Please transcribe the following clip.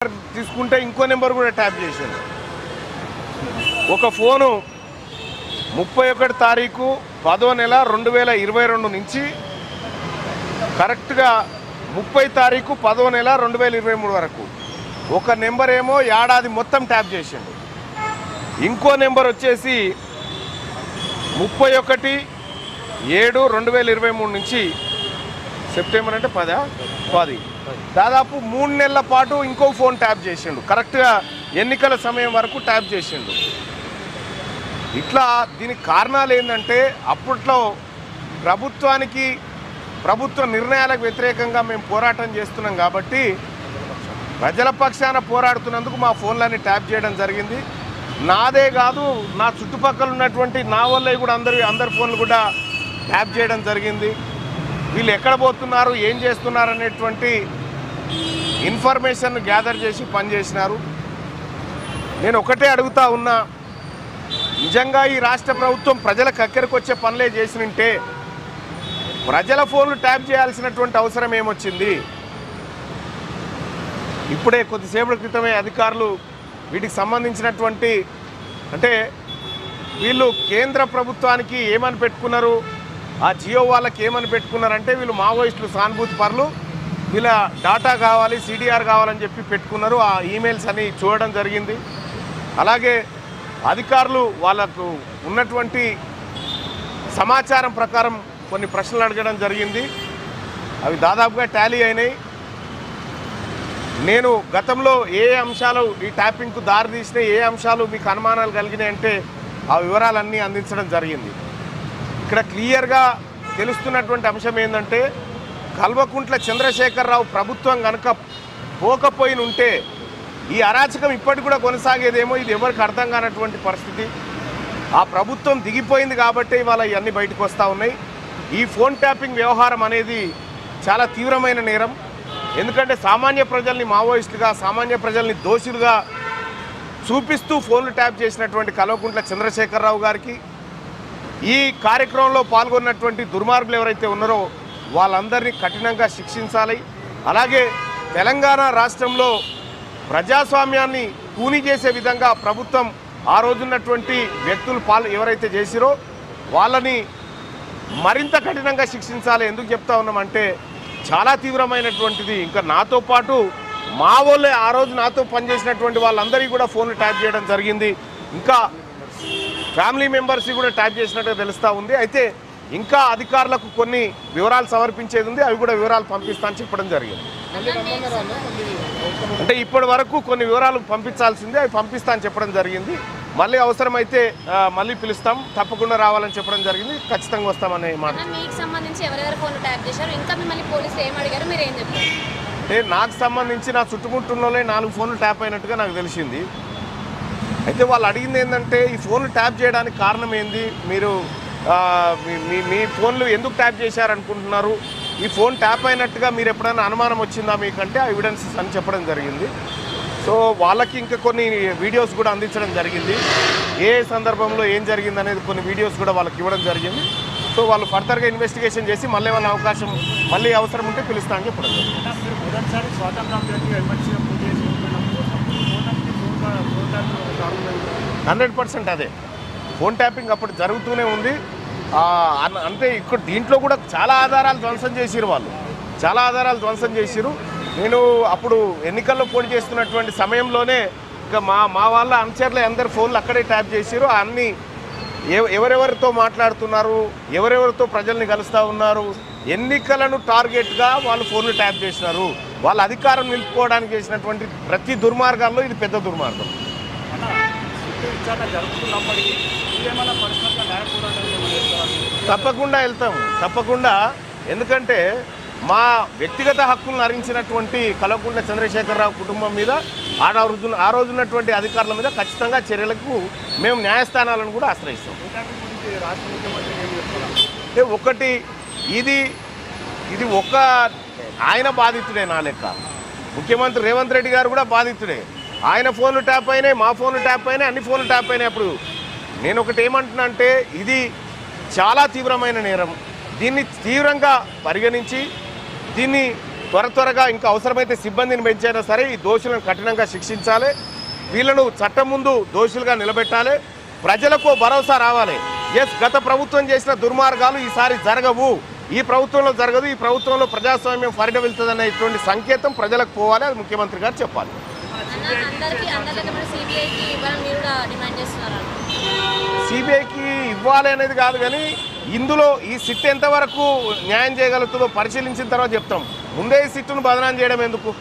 తీసుకుంటే ఇంకో నెంబర్ కూడా ట్యాప్ చేసిండు. ఒక ఫోను 31 తారీఖు 10వ నెల 2022 నుంచి కరెక్ట్గా 30 తారీఖు 10వ నెల 2023 వరకు ఒక నెంబర్ ఏమో ఏడాది మొత్తం ట్యాప్ చేసిండు. ఇంకో నెంబర్ వచ్చేసి 31/7/2023 నుంచి సెప్టెంబర్ అంటే 10 దాదాపు 3 నెలల పాటు ఇంకో ఫోన్ ట్యాప్ చేసిండు. కరెక్ట్గా ఎన్నికల సమయం వరకు ట్యాప్ చేసిండు. ఇట్లా దీనికి కారణాలు ఏంటంటే అప్పట్లో ప్రభుత్వ నిర్ణయాలకు వ్యతిరేకంగా మేము పోరాటం చేస్తున్నాం కాబట్టి ప్రజల పక్షాన పోరాడుతున్నందుకు మా ఫోన్లన్నీ ట్యాప్ చేయడం జరిగింది. నాదే కాదు, నా చుట్టుపక్కల ఉన్నటువంటి నా వల్ల కూడా అందరి ఫోన్లు కూడా ట్యాప్ చేయడం జరిగింది. వీళ్ళు ఎక్కడ పోతున్నారు, ఏం చేస్తున్నారు అనేటువంటి ఇన్ఫర్మేషన్ గ్యాదర్ చేసి పనిచేసినారు. నేను ఒకటే అడుగుతా ఉన్నా, నిజంగా ఈ రాష్ట్ర ప్రభుత్వం ప్రజలకు అక్కడికి వచ్చే పనులే చేసినంటే ప్రజల ఫోన్లు ట్యాప్ చేయాల్సినటువంటి అవసరం ఏమొచ్చింది? ఇప్పుడే కొద్దిసేపటి క్రితమే అధికారులు వీటికి సంబంధించినటువంటి అంటే వీళ్ళు కేంద్ర ప్రభుత్వానికి ఏమని పెట్టుకున్నారు, ఆ జియో వాళ్ళకి ఏమని పెట్టుకున్నారంటే వీళ్ళు మావోయిస్టులు, సానుభూతి పరులు, వీళ్ళ డాటా కావాలి, సిడిఆర్ కావాలని చెప్పి పెట్టుకున్నారు. ఆ ఈమెయిల్స్ అని చూడడం జరిగింది. అలాగే అధికారులు వాళ్ళకు ఉన్నటువంటి సమాచారం ప్రకారం కొన్ని ప్రశ్నలు అడగడం జరిగింది. అవి దాదాపుగా టాలీ అయినాయి. నేను గతంలో ఏ అంశాలు ఈ ట్యాపింగ్కు దారి తీసినా, ఏ అంశాలు మీకు అనుమానాలు కలిగినాయి అంటే ఆ వివరాలన్నీ అందించడం జరిగింది. ఇక్కడ క్లియర్గా తెలుస్తున్నటువంటి అంశం ఏంటంటే కల్వకుంట్ల చంద్రశేఖరరావు ప్రభుత్వం కనుక పోకపోయిన ఉంటే ఈ అరాచకం ఇప్పటికి కూడా కొనసాగేదేమో. ఇది ఎవరికి అర్థం కానటువంటి పరిస్థితి. ఆ ప్రభుత్వం దిగిపోయింది కాబట్టి ఇవాళ ఇవన్నీ బయటకు వస్తూ ఉన్నాయి. ఈ ఫోన్ ట్యాపింగ్ వ్యవహారం అనేది చాలా తీవ్రమైన నేరం. ఎందుకంటే సామాన్య ప్రజల్ని మావోయిస్టులుగా, సామాన్య ప్రజల్ని దోషులుగా చూపిస్తూ ఫోన్లు ట్యాప్ చేసినటువంటి కల్వకుంట్ల చంద్రశేఖరరావు గారికి, ఈ కార్యక్రమంలో పాల్గొన్నటువంటి దుర్మార్గులు ఎవరైతే ఉన్నారో వాళ్ళందరినీ కఠినంగా శిక్షించాలి. అలాగే తెలంగాణ రాష్ట్రంలో ప్రజాస్వామ్యాన్ని కూని చేసే విధంగా ప్రభుత్వం ఆ రోజున్నటువంటి వ్యక్తులు ఎవరైతే చేసిరో వాళ్ళని మరింత కఠినంగా శిక్షించాలి. ఎందుకు చెప్తా ఉన్నామంటే చాలా తీవ్రమైనటువంటిది. ఇంకా నాతో పాటు మా వాళ్ళే ఆ రోజు నాతో పనిచేసినటువంటి వాళ్ళందరికీ కూడా ఫోన్లు ట్యాప్ చేయడం జరిగింది. ఇంకా ఫ్యామిలీ మెంబర్స్ కూడా ట్యాప్ చేసినట్టుగా తెలుస్తూ ఉంది. అయితే ఇంకా అధికారులకు కొన్ని వివరాలు సమర్పించేది ఉంది. అవి కూడా వివరాలు పంపిస్తానని చెప్పడం జరిగింది. అంటే ఇప్పటి వరకు కొన్ని వివరాలు పంపించాల్సిందే, అవి పంపిస్తానని చెప్పడం జరిగింది. మళ్ళీ అవసరమైతే మళ్ళీ పిలుస్తాం, తప్పకుండా రావాలని చెప్పడం జరిగింది. ఖచ్చితంగా వస్తామనే మాట. అంటే నాకు సంబంధించి నా చుట్టుముట్టున్నోళ్ళే 4 ఫోన్లు ట్యాప్ అయినట్టుగా నాకు తెలిసింది. అయితే వాళ్ళు అడిగింది ఏంటంటే ఈ ఫోన్లు ట్యాప్ చేయడానికి కారణం ఏంది, మీరు మీ ఫోన్లు ఎందుకు ట్యాప్ చేశారనుకుంటున్నారు, ఈ ఫోన్ ట్యాప్ అయినట్టుగా మీరు ఎప్పుడైనా అనుమానం వచ్చిందా మీకంటే ఆ ఎవిడెన్సెస్ అని చెప్పడం జరిగింది. సో వాళ్ళకి ఇంకా కొన్ని వీడియోస్ కూడా అందించడం జరిగింది. ఏ సందర్భంలో ఏం జరిగింది అనేది కొన్ని వీడియోస్ కూడా వాళ్ళకి ఇవ్వడం జరిగింది. సో వాళ్ళు ఫర్దర్గా ఇన్వెస్టిగేషన్ చేసి మళ్ళీ వాళ్ళ అవకాశం మళ్ళీ అవసరం ఉంటే పిలుస్తామని చెప్పడం జరిగింది. 100% అదే ఫోన్ ట్యాపింగ్ అప్పుడు జరుగుతూనే ఉంది. అంటే ఇక్కడ దీంట్లో కూడా చాలా ఆధారాలు ధ్వంసం చేసిరు, వాళ్ళు చాలా ఆధారాలు ధ్వంసం చేసిరు. నేను అప్పుడు ఎన్నికల్లో పోటీ చేస్తున్నటువంటి సమయంలోనే ఇంకా మా వాళ్ళ అనుచరులు అందరి ఫోన్లు అక్కడే ట్యాప్ చేసిరు. అన్నీ ఎవరెవరితో మాట్లాడుతున్నారు, ఎవరెవరితో ప్రజల్ని కలుస్తూ ఉన్నారు, ఎన్నికలను టార్గెట్గా వాళ్ళు ఫోన్లు ట్యాప్ చేసినారు. వాళ్ళ అధికారం నిలుపుకోవడానికి చేసినటువంటి ప్రతి దుర్మార్గాల్లో ఇది పెద్ద దుర్మార్గం. తప్పకుండా వెళ్తాము, తప్పకుండా. ఎందుకంటే మా వ్యక్తిగత హక్కులను హరించినటువంటి కల్వకుంట్ల చంద్రశేఖరరావు కుటుంబం మీద ఆ రోజున్నటువంటి అధికారుల మీద ఖచ్చితంగా చర్యలకు మేము న్యాయస్థానాలను కూడా ఆశ్రయిస్తాం. అంటే ఒకటి ఇది ఒక ఆయన బాధితుడే, నా లెక్క ముఖ్యమంత్రి రేవంత్ రెడ్డి గారు కూడా బాధితుడే. ఆయన ఫోన్లు ట్యాప్ అయినాయి, మా ఫోన్లు ట్యాప్ అయినాయి, అన్ని ఫోన్లు ట్యాప్ అయినాయి. అప్పుడు నేను ఒకటి ఏమంటున్నా అంటే ఇది చాలా తీవ్రమైన నేరం. దీన్ని తీవ్రంగా పరిగణించి దీన్ని త్వరగా ఇంకా అవసరమైతే సిబ్బందిని పెంచైనా సరే ఈ దోషులను కఠినంగా శిక్షించాలి, వీళ్ళను చట్టం ముందు దోషులుగా నిలబెట్టాలి, ప్రజలకు భరోసా రావాలి. ఎస్, గత ప్రభుత్వం చేసిన దుర్మార్గాలు ఈసారి జరగవు, ఈ ప్రభుత్వంలో జరగదు, ఈ ప్రభుత్వంలో ప్రజాస్వామ్యం పరిడవిల్తుందనేటువంటి సంకేతం ప్రజలకు పోవాలి, అది ముఖ్యమంత్రి గారు చెప్పాలి. సిబిఐకి ఇవ్వాలి అనేది కాదు, కానీ ఇందులో ఈ సిట్ ఎంతవరకు న్యాయం చేయగలుగుతుందో పరిశీలించిన తర్వాత చెప్తాం. ముందే ఈ సిట్టును బదనాం చేయడం ఎందుకు?